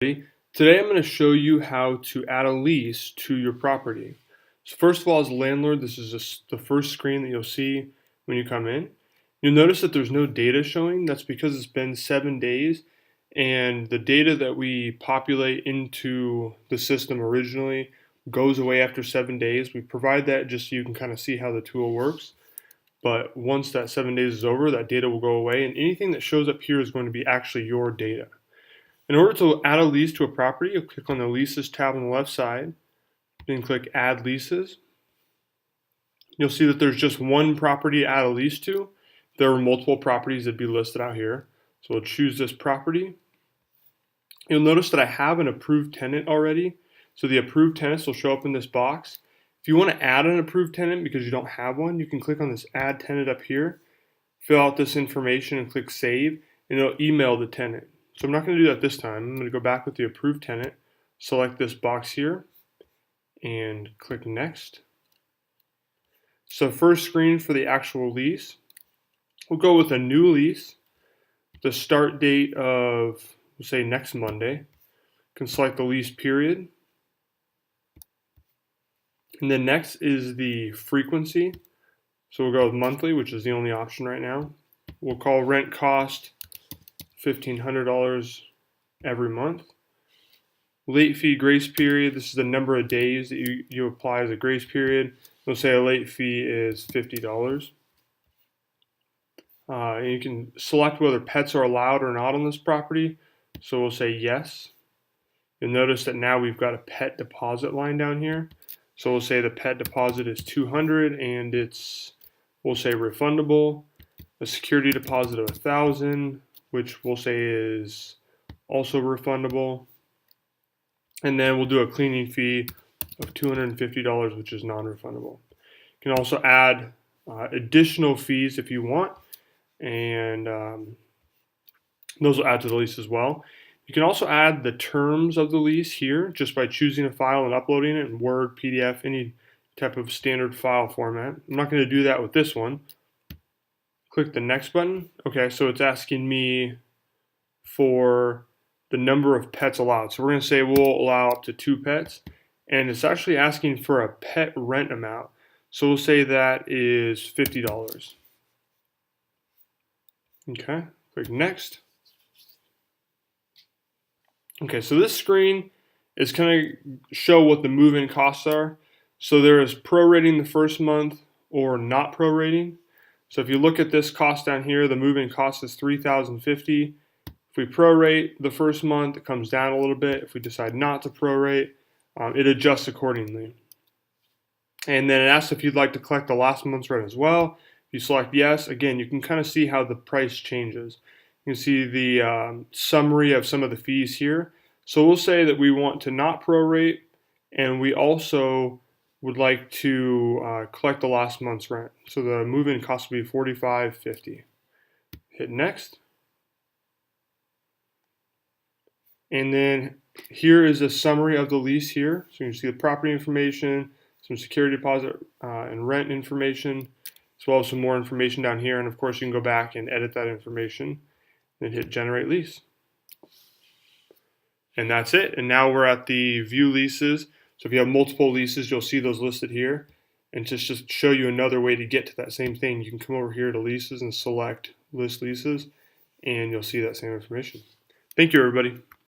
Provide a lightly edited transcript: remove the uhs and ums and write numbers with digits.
Today I'm going to show you how to add a lease to your property. So first of all, as a landlord, this is just the first screen that you'll see when you come in. You'll notice that there's no data showing. That's because it's been 7 days, and the data that we populate into the system originally goes away after 7 days. We provide that just so you can kind of see how the tool works. But once that 7 days is over, that data will go away, and anything that shows up here is going to be actually your data. In order to add a lease to a property, you'll click on the Leases tab on the left side, then click Add Leases. You'll see that there's just one property to add a lease to. There are multiple properties that be listed out here. So we'll choose this property. You'll notice that I have an approved tenant already. So the approved tenants will show up in this box. If you want to add an approved tenant because you don't have one, you can click on this Add Tenant up here, fill out this information and click Save, and it'll email the tenant. So I'm not going to do that this time. I'm going to go back with the approved tenant, select this box here, and click Next. So first screen for the actual lease, we'll go with a new lease. The start date of, we'll say next Monday. You can select the lease period. And then next is the frequency. So we'll go with monthly, which is the only option right now. We'll call rent cost $1,500 every month. Late fee grace period, this is the number of days that you apply as a grace period. We'll say a late fee is $50. And you can select whether pets are allowed or not on this property. So we'll say yes. You'll notice that now we've got a pet deposit line down here. So we'll say the pet deposit is $200 and it's, we'll say refundable. A security deposit of $1,000, which we'll say is also refundable. And then we'll do a cleaning fee of $250, which is non-refundable. You can also add additional fees if you want, and those will add to the lease as well. You can also add the terms of the lease here just by choosing a file and uploading it in Word, PDF, any type of standard file format. I'm not going to do that with this one. Click the next button. Okay, so it's asking me for the number of pets allowed. So we're going to say we'll allow up to 2 pets, and it's actually asking for a pet rent amount. So we'll say that is $50. Okay, click next. Okay, so this screen is going to show what the move-in costs are. So there is prorating the first month or not prorating. So if you look at this cost down here, the move-in cost is $3,050. If we prorate the first month, it comes down a little bit. If we decide not to prorate, it adjusts accordingly. And then it asks if you'd like to collect the last month's rent as well. If you select yes, again, you can kind of see how the price changes. You can see the summary of some of the fees here. So we'll say that we want to not prorate, and we also would like to collect the last month's rent. So the move-in cost will be $45.50. Hit next. And then here is a summary of the lease here. So you can see the property information, some security deposit and rent information, as well as some more information down here. And of course, you can go back and edit that information and hit generate lease. And that's it. And now we're at the view leases. So if you have multiple leases, you'll see those listed here. And to just show you another way to get to that same thing, you can come over here to leases and select list leases, and you'll see that same information. Thank you, everybody.